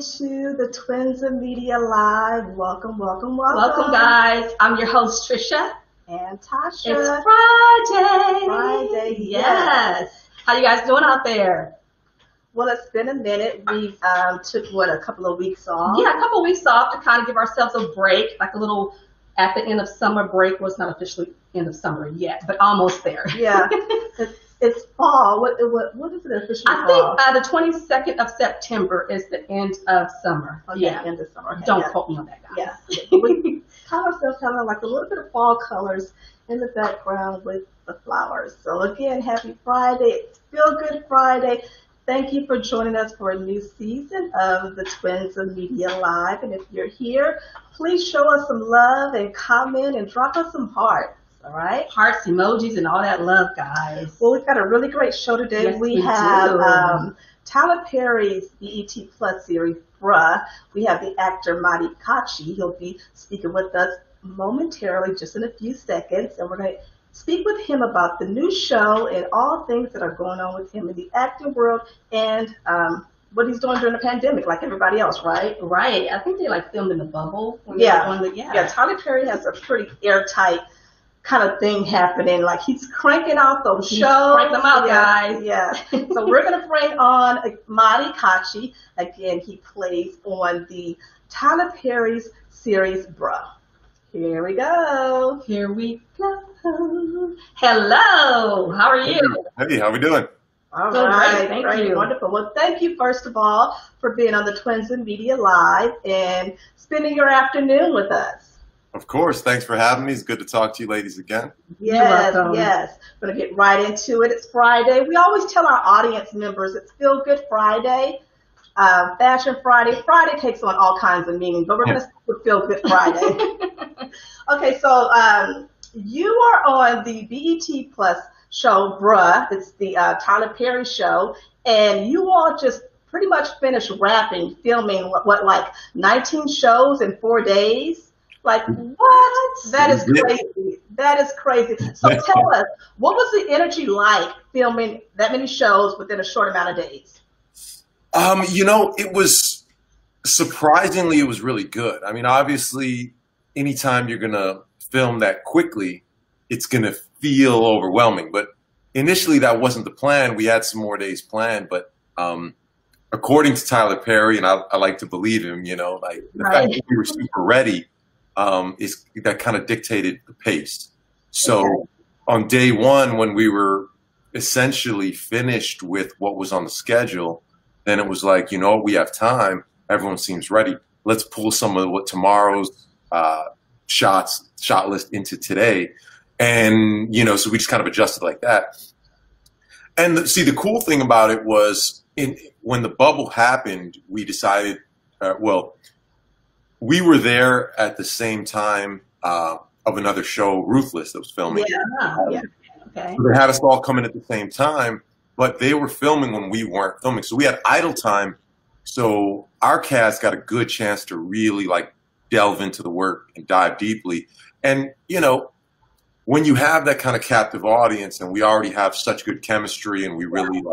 to the Twins of Media Live. Welcome, welcome, welcome. Welcome, guys. I'm your host, Trisha. And Tasha. It's Friday. Friday, yes. How you guys doing out there? Well, it's been a minute. We took, a couple of weeks off? Yeah, a couple of weeks off to kind of give ourselves a break, like a little at the end of summer break. Well, it's not officially end of summer yet, but almost there. Yeah. It's fall. What is it officially? I think the 22nd of September is the end of summer. Okay, yeah, end of summer. Okay, don't quote me on that, guys. Yeah, we call ourselves kind of like a little bit of fall colors in the background with the flowers. So again, happy Friday. It's Feel Good Friday. Thank you for joining us for a new season of the Twins of Media Live. And if you're here, please show us some love and comment and drop us some hearts. All right. Hearts, emojis, and all that love, guys. Well, we've got a really great show today. Yes, we have Tyler Perry's BET Plus series, Bruh. We have the actor Mahdi Cocci. He'll be speaking with us momentarily, just in a few seconds. And we're going to speak with him about the new show and all things that are going on with him in the acting world and what he's doing during the pandemic, like everybody else, right? Right. I think they filmed in the bubble. Yeah. Tyler Perry has a pretty airtight kind of thing happening. Like he's cranking out those shows. Crank them out, guys. Yeah. So we're going to bring on Mahdi Cocci. Again, he plays on the Tyler Perry's series, Bruh. Here we go. Here we go. Hello. How are you? Hey, how we doing? All So right. great. Thank you. Wonderful. Well, thank you, first of all, for being on the Twins of Media Live and spending your afternoon with us. Of course. Thanks for having me. It's good to talk to you ladies again. Yes, yes. We're going to get right into it. It's Friday. We always tell our audience members it's Feel Good Friday, Fashion Friday. Friday takes on all kinds of meaning, but we're going to stick with Feel Good Friday. Okay, so you are on the BET Plus show, Bruh. It's the Tyler Perry show, and you all just pretty much finished filming, like 19 shows in 4 days? Like, what? That is crazy. That is crazy. So tell us, what was the energy like filming that many shows within a short amount of days? It was surprisingly, it was really good. I mean, obviously, anytime you're going to film that quickly, it's going to feel overwhelming. But initially, that wasn't the plan. We had some more days planned. But according to Tyler Perry, and I like to believe him, the fact that we were super ready, that kind of dictated the pace. So on day one, when we were essentially finished with what was on the schedule, then it was like, we have time. Everyone seems ready. Let's pull some of what tomorrow's shot list into today. And, so we just kind of adjusted like that. And the cool thing about it was when the bubble happened, we decided, we were there at the same time of another show, Ruthless, that was filming. Yeah. Okay. So they had us all come in at the same time, but they were filming when we weren't filming. So we had idle time. So our cast got a good chance to really delve into the work and dive deeply. And, when you have that kind of captive audience and we already have such good chemistry and we really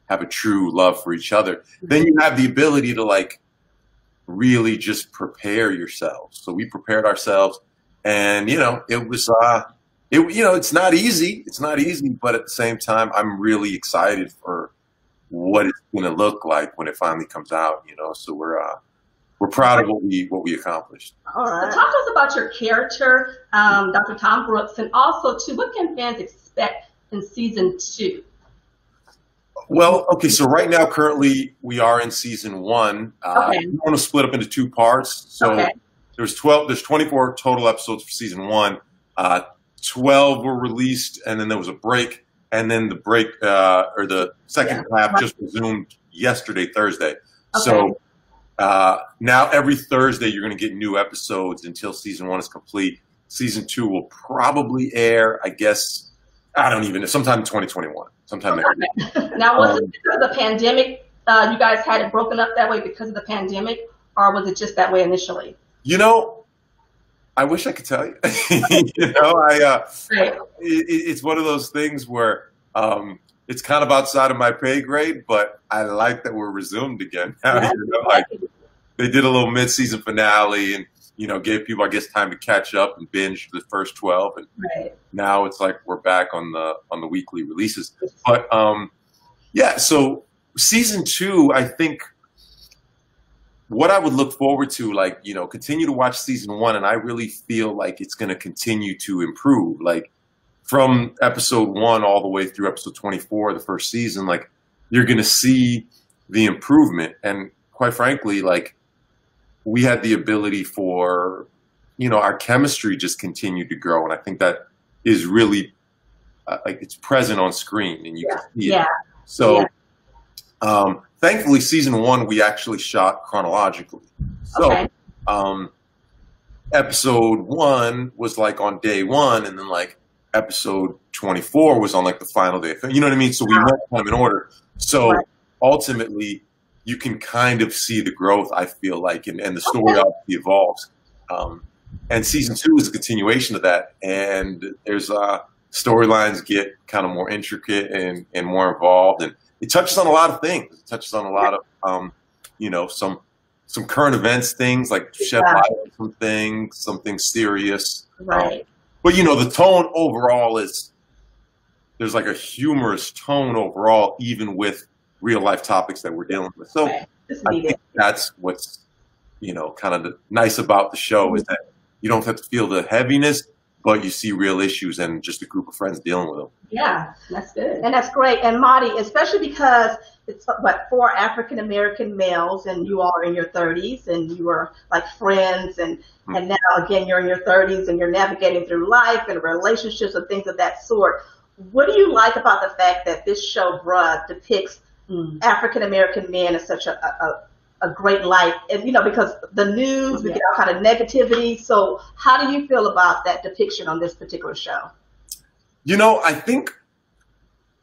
have a true love for each other, then you have the ability to really just prepare yourselves. So we prepared ourselves, and it was it's not easy. It's not easy, but at the same time, I'm really excited for what it's going to look like when it finally comes out. So we're proud of what we accomplished. All right. So talk to us about your character, Dr. Tom Brooks, and also too, what can fans expect in season 2? Well, okay, so right now, currently, we are in season 1. Okay. We want to split up into 2 parts. So there's 24 total episodes for season 1. 12 were released, and then there was a break. And then the break, or the second half just resumed yesterday, Thursday. Okay. So now every Thursday, you're going to get new episodes until season 1 is complete. Season 2 will probably air, I guess, I don't even know, sometime in 2021. Sometime next year. Now, was it because of the pandemic? You guys had it broken up that way because of the pandemic, or was it just that way initially? I wish I could tell you. It's one of those things where it's kind of outside of my pay grade, but I like that we're resumed again. they did a little mid-season finale and, you know, gave people, I guess, time to catch up and binge the first 12. And now it's like we're back on the weekly releases. But yeah, so season 2, I think what I would look forward to, like, you know, continue to watch season 1, and I really feel like it's going to continue to improve. Like from episode 1 all the way through episode 24, the first season, like you're going to see the improvement. And quite frankly, like we had the ability for, you know, our chemistry just continued to grow. And I think that is really like it's present on screen and you can see it. So thankfully season 1, we actually shot chronologically. So episode 1 was like on day 1, and then like episode 24 was on like the final day. You know what I mean? So we went kind of in order. So ultimately you can kind of see the growth, I feel like, and the story obviously evolves. And season 2 is a continuation of that. And there's storylines get kind of more intricate and more involved. And it touches on a lot of things. It touches on a lot of, you know, some current events things, like shed light on some things serious. But, you know, the tone overall is, there's like a humorous tone overall, even with real life topics that we're dealing with. So I think that's what's, you know, kind of nice about the show is that you don't have to feel the heaviness, but you see real issues and just a group of friends dealing with them. Yeah, that's good. And that's great. And Mahdi, especially because it's what, 4 African-American males and you all are in your 30s and you are like friends and now again, you're in your 30s and you're navigating through life and relationships and things of that sort. What do you like about the fact that this show, Bruh, depicts African-American men as such a great light? And, you know, because the news, we get all kind of negativity. So how do you feel about that depiction on this particular show? You know, I think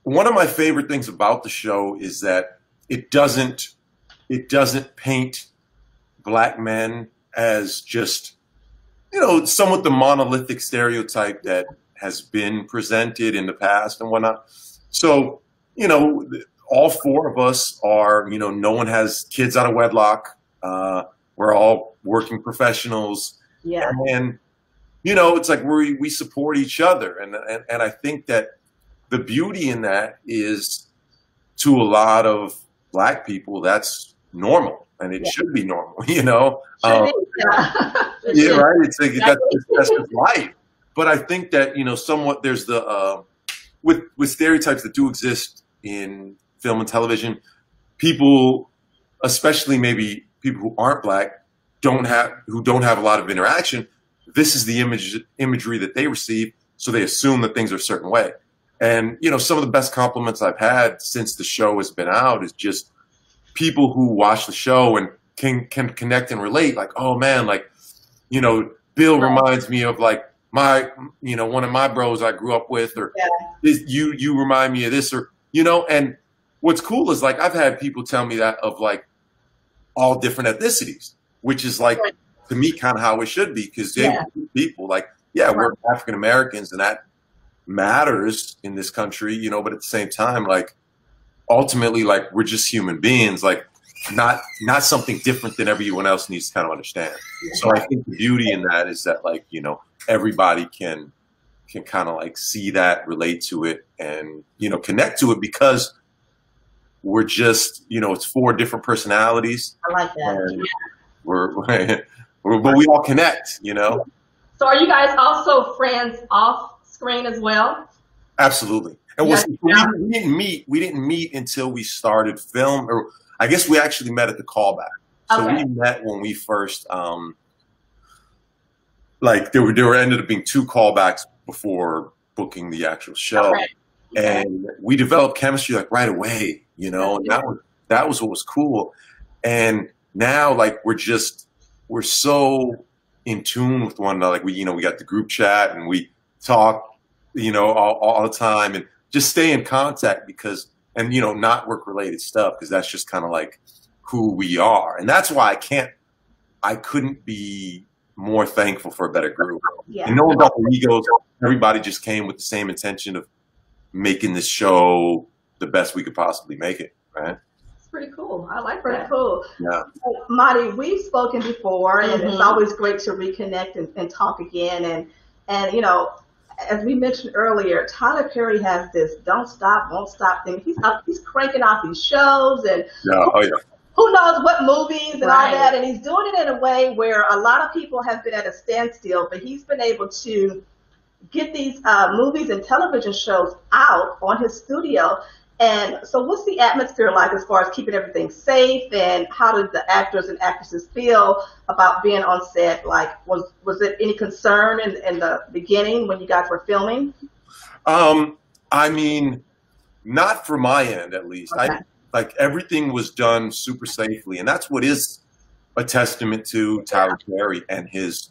one of my favorite things about the show is that it doesn't paint black men as just, you know, somewhat the monolithic stereotype that has been presented in the past and whatnot. So, you know, all 4 of us are, you know, no one has kids out of wedlock. We're all working professionals. And, you know, it's like we support each other. And I think that the beauty in that is, to a lot of black people, that's normal. And it should be normal, you know? Right? It's like, that's just life. But I think that, you know, somewhat there's the, with stereotypes that do exist in film and television, people, especially maybe people who aren't black, who don't have a lot of interaction, this is the imagery that they receive, so they assume that things are a certain way. And, you know, some of the best compliments I've had since the show has been out is just people who watch the show and can connect and relate, like, oh man, like, you know, Bill reminds me of like my, you know, one of my bros I grew up with, or you remind me of this, or, you know. And what's cool is, like, I've had people tell me that of like all different ethnicities, which is like, to me, kind of how it should be, because people like, we're African Americans and that matters in this country, you know, but at the same time, like, ultimately, like, we're just human beings, like, not something different than everyone else needs to kind of understand. So I think the beauty in that is that, like, you know, everybody can kind of like see that, relate to it, and, you know, connect to it, because we're just, you know, it's 4 different personalities. I like that. But we all connect, you know. So are you guys also friends off screen as well? Absolutely. And we didn't meet until we started film, or I guess we actually met at the callback. So we met when we first, like there ended up being 2 callbacks before booking the actual show. And we developed chemistry like right away, you know, and that was what was cool. And now, like, we're so in tune with one another. Like, we got the group chat and we talk, you know, all the time, and just stay in contact because, and, you know, not work related stuff, because that's just kind of like who we are. And that's why I couldn't be more thankful for a better group. And no one got the egos. Everybody just came with the same intention of making this show the best we could possibly make it, right? pretty cool. I like Pretty that. cool. Yeah. So, Mahdi, we've spoken before, and it's always great to reconnect and talk again. And you know, as we mentioned earlier, Tyler Perry has this "don't stop, won't stop" thing. He's cranking out these shows, and who knows what movies and all that. And he's doing it in a way where a lot of people have been at a standstill, but he's been able to get these movies and television shows out on his studio. And so what's the atmosphere like as far as keeping everything safe, and how did the actors and actresses feel about being on set? Like, was it any concern in the beginning when you guys were filming? I mean, not from my end, at least. Okay. Like everything was done super safely, and that's what is a testament to Tyler Perry and his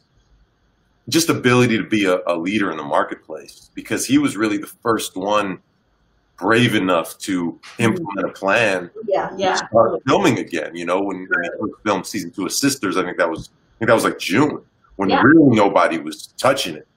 just ability to be a leader in the marketplace, because he was really the first one brave enough to implement a plan to start filming again. You know, when he first filmed season 2 of Sisters, I think that was like June, when really nobody was touching it.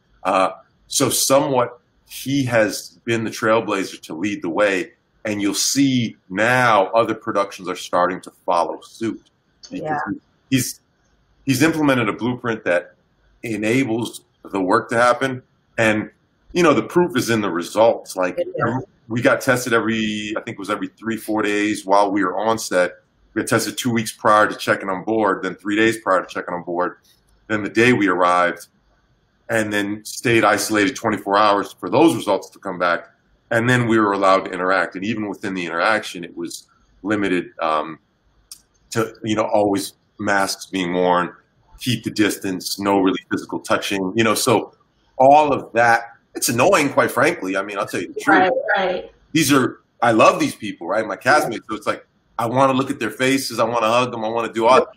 So somewhat he has been the trailblazer to lead the way, and you'll see now other productions are starting to follow suit, because he's implemented a blueprint that enables the work to happen. And you know, the proof is in the results. Like, we got tested every 3-4 days while we were on set. We got tested 2 weeks prior to checking on board, then 3 days prior to checking on board, then the day we arrived, and then stayed isolated 24 hours for those results to come back. And then we were allowed to interact. And even within the interaction, it was limited to, you know, always masks being worn, keep the distance, no really physical touching, you know. So all of that, it's annoying, quite frankly. I mean, I'll tell you the truth. Right. I love these people, right? My castmates. So it's like, I want to look at their faces. I want to hug them. I want to do all that.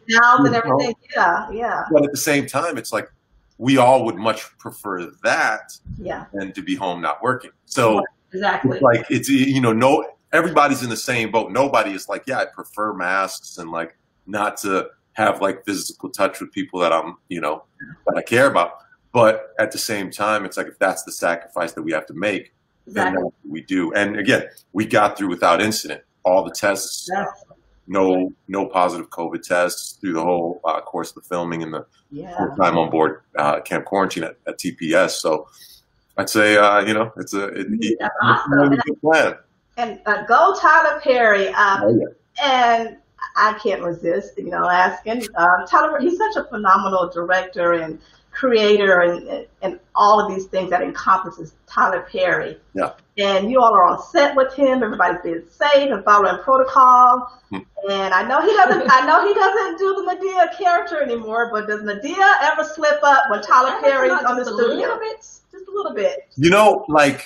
And everything. Yeah. But at the same time, it's like, we all would much prefer that than to be home not working. So exactly, it's like, it's, you know, everybody's in the same boat. Nobody is like, I prefer masks and like not to have like physical touch with people that I'm, you know, that I care about. But at the same time, it's like, if that's the sacrifice that we have to make, then that's what we do. And again, we got through without incident. All the tests, no positive COVID tests through the whole course of the filming and the whole time on board Camp Quarantine at TPS. So I'd say, you know, it's a good plan. And go Tyler Perry. And I can't resist, you know, asking. Tyler, he's such a phenomenal director and creator, and all of these things that encompasses Tyler Perry. Yeah. And you all are on set with him. Everybody's being safe and following protocol. And I know he doesn't do the Medea character anymore, but does Medea ever slip up when Tyler Perry's on the studio? Just a little bit. You know, like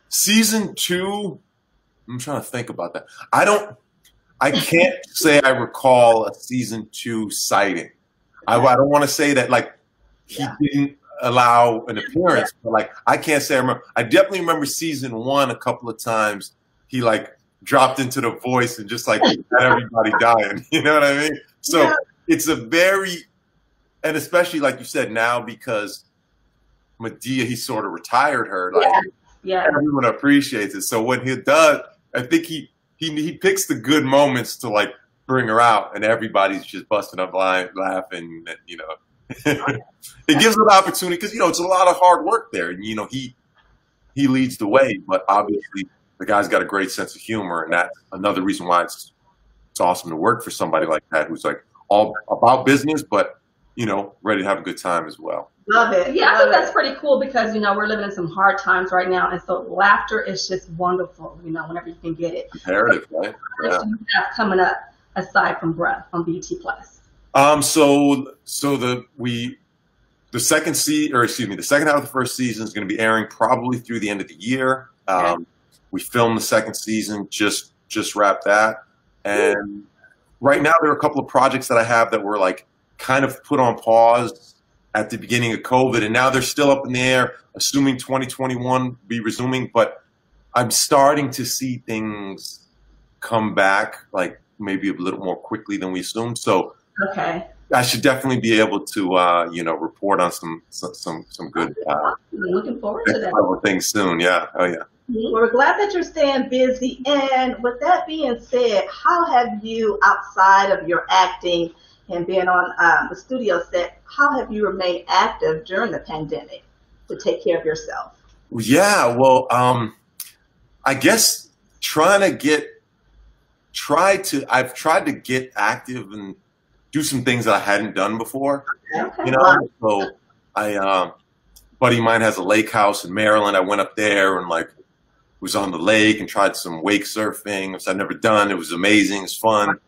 season 2, I'm trying to think about that. I can't say I recall a season 2 sighting. I don't want to say that like he didn't allow an appearance, but like I can't say I remember. I definitely remember season 1 a couple of times. He like dropped into the voice and just like had everybody dying. You know what I mean? So it's a very, and especially like you said now, because Medea, he sort of retired her. Like everyone appreciates it. So when he does, I think he picks the good moments to like bring her out, and everybody's just busting up laughing. You know, it gives her the opportunity, because you know it's a lot of hard work there, and you know he leads the way. But obviously, the guy's got a great sense of humor, and that's another reason why it's awesome to work for somebody like that, who's like all about business, but you know, ready to have a good time as well. Love it. Yeah, I think that's pretty cool, because you know we're living in some hard times right now, and so laughter is just wonderful. You know, whenever you can get it. Imperative, right? What do you have coming up aside from Breath on BET Plus? So the second half of the first season is going to be airing probably through the end of the year. We filmed the second season, just wrapped that, and right now there are a couple of projects that I have that were like kind of put on pause at the beginning of COVID, and now they're still up in the air, assuming 2021 be resuming. But I'm starting to see things come back, like maybe a little more quickly than we assumed. So I should definitely be able to, you know, report on some good I'm looking forward to that. things soon. Yeah. Oh yeah. Well, we're glad that you're staying busy. And with that being said, how have you, outside of your acting and being on the studio set, how have you remained active during the pandemic to take care of yourself? Yeah. Well, I guess I've tried to get active and do some things that I hadn't done before. Okay. You know, so buddy of mine has a lake house in Maryland. I went up there and like was on the lake and tried some wake surfing, which I'd never done. It was amazing. It's fun.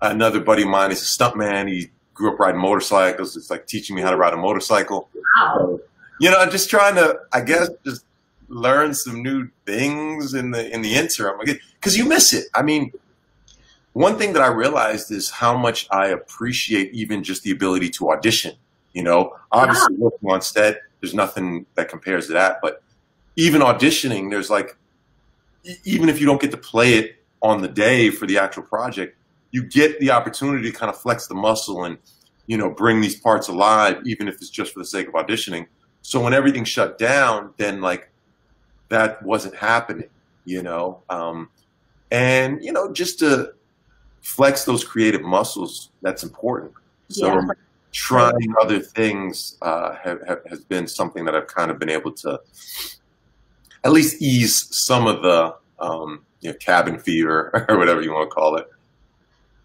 Another buddy of mine is a stuntman. He grew up riding motorcycles. It's like teaching me how to ride a motorcycle. Wow. You know, just trying to, I guess, just learn some new things in the interim, because you miss it. I mean, one thing that I realized is how much I appreciate even just the ability to audition. You know, obviously working on set, there's nothing that compares to that. But even auditioning, there's like, even if you don't get to play it on the day for the actual project, you get the opportunity to kind of flex the muscle and, you know, bring these parts alive, even if it's just for the sake of auditioning. So when everything shut down, then like that wasn't happening, you know, and, you know, just to flex those creative muscles, that's important. So trying other things has been something that I've kind of been able to at least ease some of the you know, cabin fever or whatever you want to call it.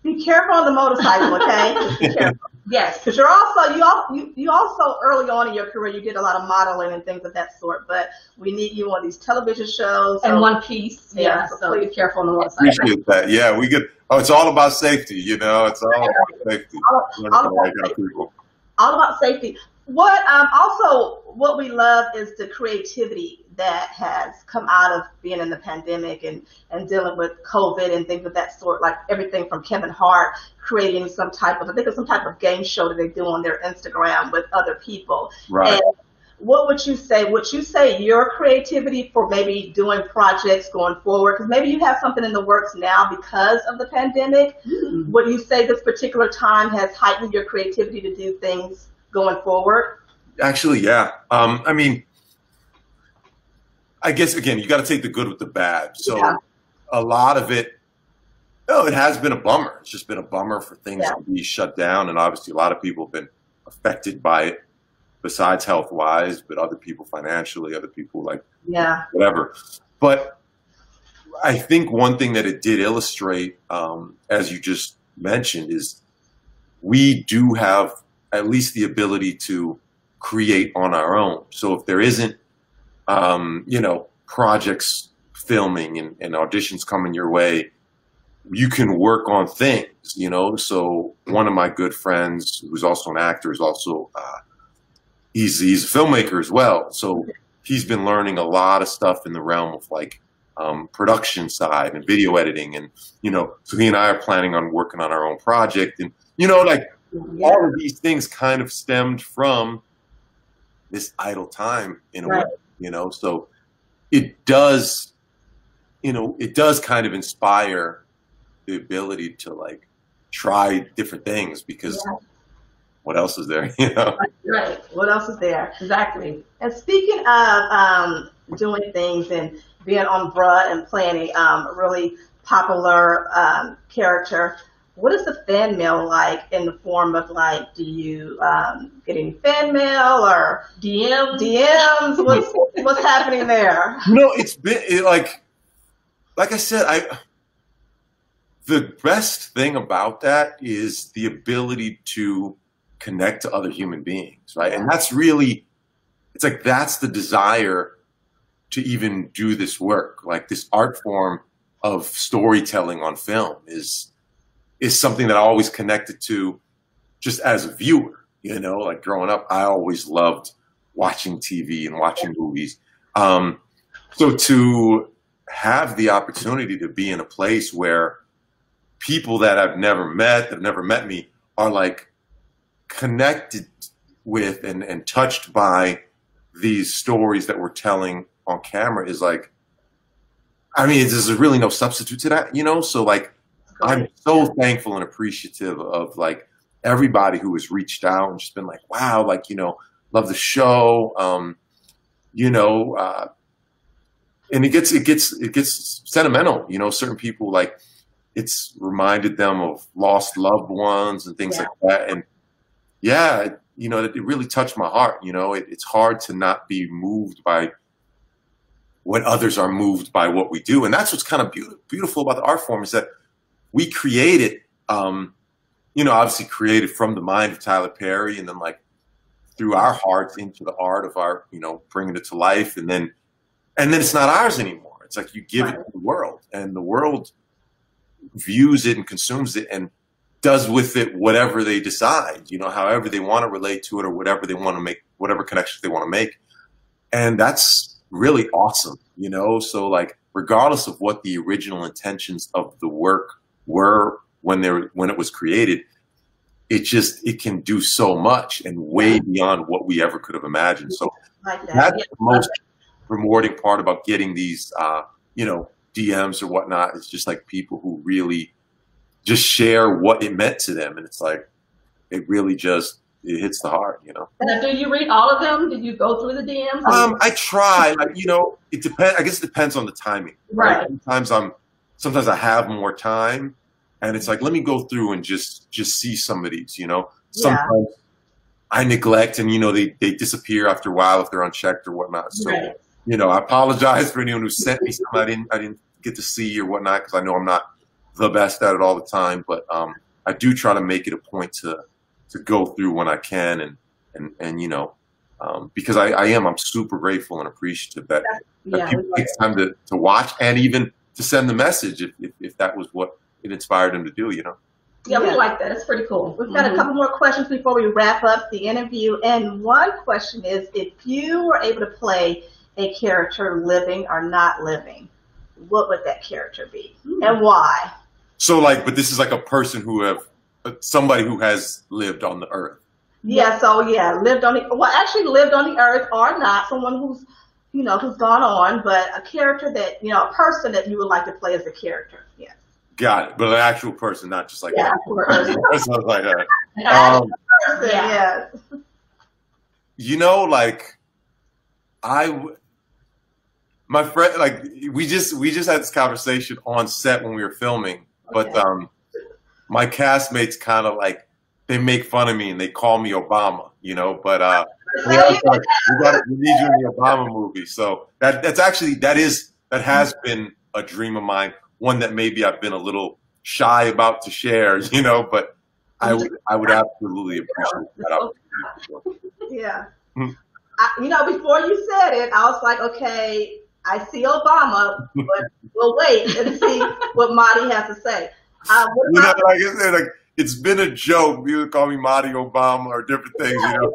Be careful on the motorcycle, okay? Just be careful. Yes, because you also early on in your career you did a lot of modeling and things of that sort. But we need you on these television shows and One Piece. Yeah, so be careful on the motorcycle. Appreciate that. Yeah, we get. Oh, it's all about safety. You know, it's all about safety. All about safety. What also what we love is the creativity that has come out of being in the pandemic and dealing with COVID and things of that sort, like everything from Kevin Hart creating some type of game show that they do on their Instagram with other people. Right. And what would you say? Would you say your creativity for maybe doing projects going forward, because maybe you have something in the works now because of the pandemic, would you say this particular time has heightened your creativity to do things going forward? Actually, yeah. I mean, I guess, again, you got to take the good with the bad. So a lot of it, it has been a bummer. It's just been a bummer for things to be shut down. And obviously a lot of people have been affected by it, besides health-wise, but other people financially, other people like whatever. But I think one thing that it did illustrate, as you just mentioned, is we do have at least the ability to create on our own. So if there isn't, you know, projects filming and auditions coming your way, you can work on things, you know. So one of my good friends, who's also an actor, is also, he's a filmmaker as well. So he's been learning a lot of stuff in the realm of like production side and video editing. And, you know, so he and I are planning on working on our own project. And, you know, like all of these things kind of stemmed from this idle time in a way, you know. So it does, you know, it does kind of inspire the ability to like try different things, because what else is there, you know? Right. What else is there? Exactly. And speaking of doing things and being on Bruh and playing a really popular character, what is the fan mail like in the form of like, do you get any fan mail or DMs? What's happening there? You know, it's been like I said, the best thing about that is the ability to connect to other human beings, right? And that's really, it's like, that's the desire to even do this work. Like this art form of storytelling on film is something that I always connected to just as a viewer, you know. Like growing up, I always loved watching TV and watching movies. So to have the opportunity to be in a place where people that I've never met, that have never met me, are like connected with and touched by these stories that we're telling on camera is like, I mean, there's really no substitute to that, you know? So like, I'm so thankful and appreciative of like everybody who has reached out and just been like, wow, like, you know, love the show. You know, and it gets sentimental, you know, certain people, like, it's reminded them of lost loved ones and things like that. And yeah, you know, it really touched my heart. You know, it's hard to not be moved by when others are moved by what we do. And that's what's kind of beautiful about the art form, is that we create it, you know, obviously created from the mind of Tyler Perry, and then like through our hearts into the art of our, you know, bringing it to life. And then it's not ours anymore. It's like you give it to the world, and the world views it and consumes it and does with it whatever they decide, you know, however they want to relate to it, or whatever they want to make, whatever connections they want to make. And that's really awesome, you know? So like, regardless of what the original intentions of the work were when it was created, it can do so much and way beyond what we ever could have imagined. So that's the most rewarding part about getting these, you know, DMs or whatnot. It's just like people who really just share what it meant to them. And it's like, it really just, it hits the heart, you know. And do you read all of them? Did you go through the DMs? I try, like, you know, it depends. I guess it depends on the timing. Right. Sometimes I have more time, and it's like, let me go through and just see some of these, you know. Sometimes I neglect, and, you know, they disappear after a while if they're unchecked or whatnot. So, you know, I apologize for anyone who sent me something I didn't get to see or whatnot, because I know I'm not the best at it all the time. But I do try to make it a point to go through when I can, and you know, because I'm super grateful and appreciative that people take time to watch, and even to send the message if that was what it inspired them to do, you know. Yeah, we like that. It's pretty cool. We've got a couple more questions before we wrap up the interview. And one question is, if you were able to play a character living or not living, what would that character be and why? So like, but this is like a person somebody who has lived on the earth. Yeah, so lived on the earth or not, someone who's, you know, who's gone on, but a character that, you know, a person that you would like to play as a character. Yes. Got it. But an actual person, not just like you know, like my friend, like we just had this conversation on set when we were filming, but my castmates kind of like, they make fun of me and they call me Obama, you know, but we need you in the Obama movie. So that has been a dream of mine, one that maybe I've been a little shy about to share, you know, but I would absolutely appreciate that. Yeah. You know, before you said it, I was like, okay, I see Obama, but we'll wait and see what Mahdi has to say. You know, like I said, like, it's been a joke. You would call me Mahdi Obama or different things, you know.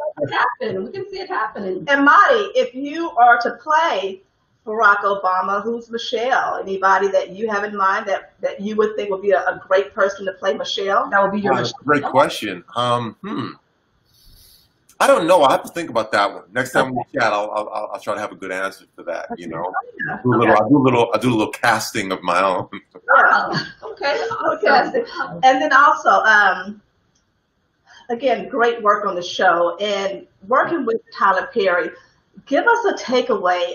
We can see it happening. And Mahdi, if you are to play Barack Obama, who's Michelle? Anybody that you have in mind that you would think would be a great person to play Michelle? That would be your That's a great question. I don't know. I have to think about that one. Next time we chat, I'll try to have a good answer for that. You know, I do a little casting of my own. Okay. And then also, again, great work on the show and working with Tyler Perry. Give us a takeaway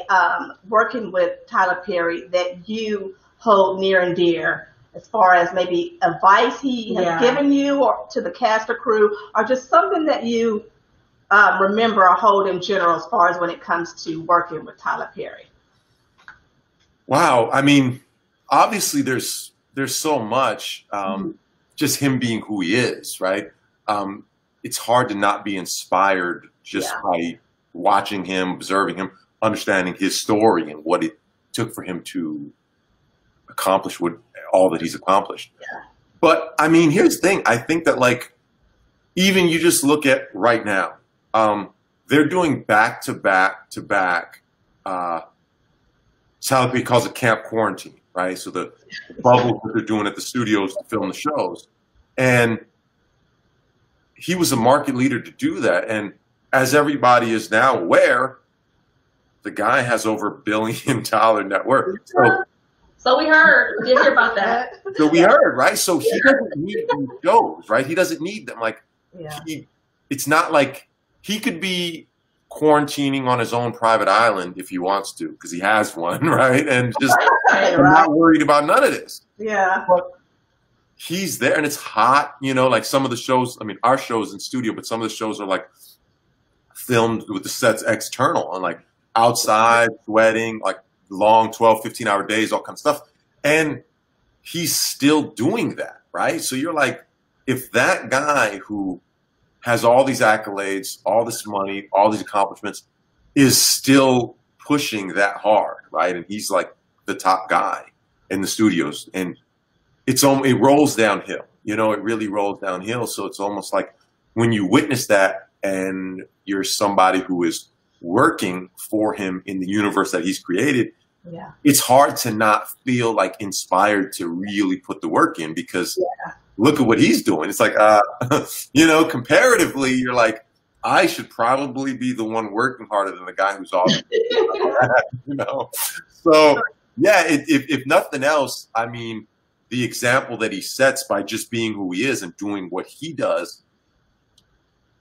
working with Tyler Perry that you hold near and dear, as far as maybe advice he has given you or to the cast or crew, or just something that you remember or hold in general as far as when it comes to working with Tyler Perry. Wow. I mean, obviously there's so much, just him being who he is, right? It's hard to not be inspired just by watching him, observing him, understanding his story and what it took for him to accomplish all that he's accomplished. Yeah. But I mean, here's the thing. I think that, like, even you just look at right now, they're doing back to back. Tyler Perry calls it camp quarantine, right? So the bubble that they're doing at the studios to film the shows. And he was a market leader to do that. And as everybody is now aware, the guy has over $1 billion net worth. So we heard. Did hear about that. So we heard, right? So he doesn't need these shows, right? He doesn't need them. Like, Yeah. It's not like he could be quarantining on his own private island if he wants to, because he has one, right? And just not worried about none of this. Yeah. But he's there, and it's hot, you know, like some of the shows, I mean, our show's in studio, but some of the shows are like filmed with the sets external and like outside, sweating, like long 12, 15-hour days, all kinds of stuff. And he's still doing that, right? So you're like, if that guy who has all these accolades, all this money, all these accomplishments, is still pushing that hard, right? And he's like the top guy in the studios, and it rolls downhill. You know, it really rolls downhill. So it's almost like when you witness that and you're somebody who is working for him in the universe that he's created, yeah, it's hard to not feel like inspired to really put the work in, because look at what he's doing. It's like, you know, comparatively, you're like, I should probably be the one working harder than the guy who's awesome. You know? So, yeah, if nothing else, I mean, the example that he sets by just being who he is and doing what he does,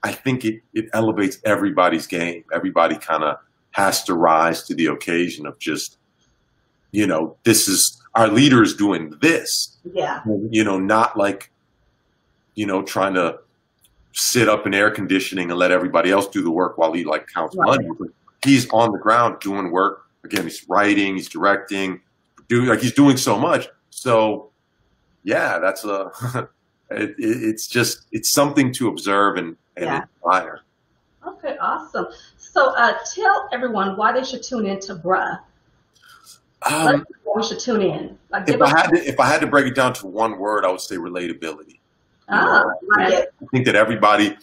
I think it elevates everybody's game. Everybody kind of has to rise to the occasion of just, you know, this is our leader's doing this. Yeah. You know, not like, you know, trying to sit up in air conditioning and let everybody else do the work while he like counts money. He's on the ground doing work. Again, he's writing, he's directing, he's doing so much. So yeah, that's it's something to observe and admire. Okay, awesome. So tell everyone why they should tune in to Bruh. We should tune in. Like, if I had to break it down to one word, I would say relatability. I think that everybody,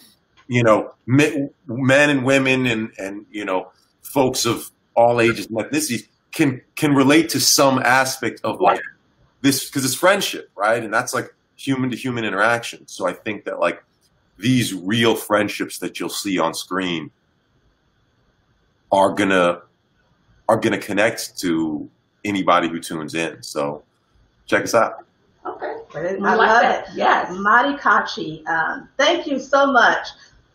you know, men and women and you know, folks of all ages and ethnicities can relate to some aspect of like this, because it's friendship, right? And that's like human to human interaction. So I think that like these real friendships that you'll see on screen are gonna connect to anybody who tunes in. So check us out. Okay. I love it. Yes. Mahdi Cocci, thank you so much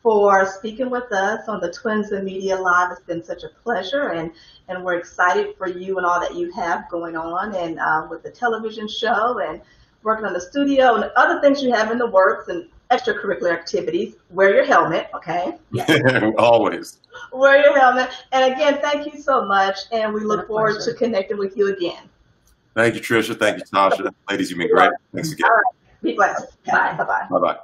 for speaking with us on the Twins and Media Live. It's been such a pleasure, and we're excited for you and all that you have going on, and with the television show and working on the studio and other things you have in the works and extracurricular activities. Wear your helmet, okay? Always. Wear your helmet. And again, thank you so much, and we look forward to connecting with you again. Thank you, Trisha. Thank you, Tasha. Ladies, you've been great. Thanks again. All right. Be blessed. Bye. Bye-bye. Bye-bye.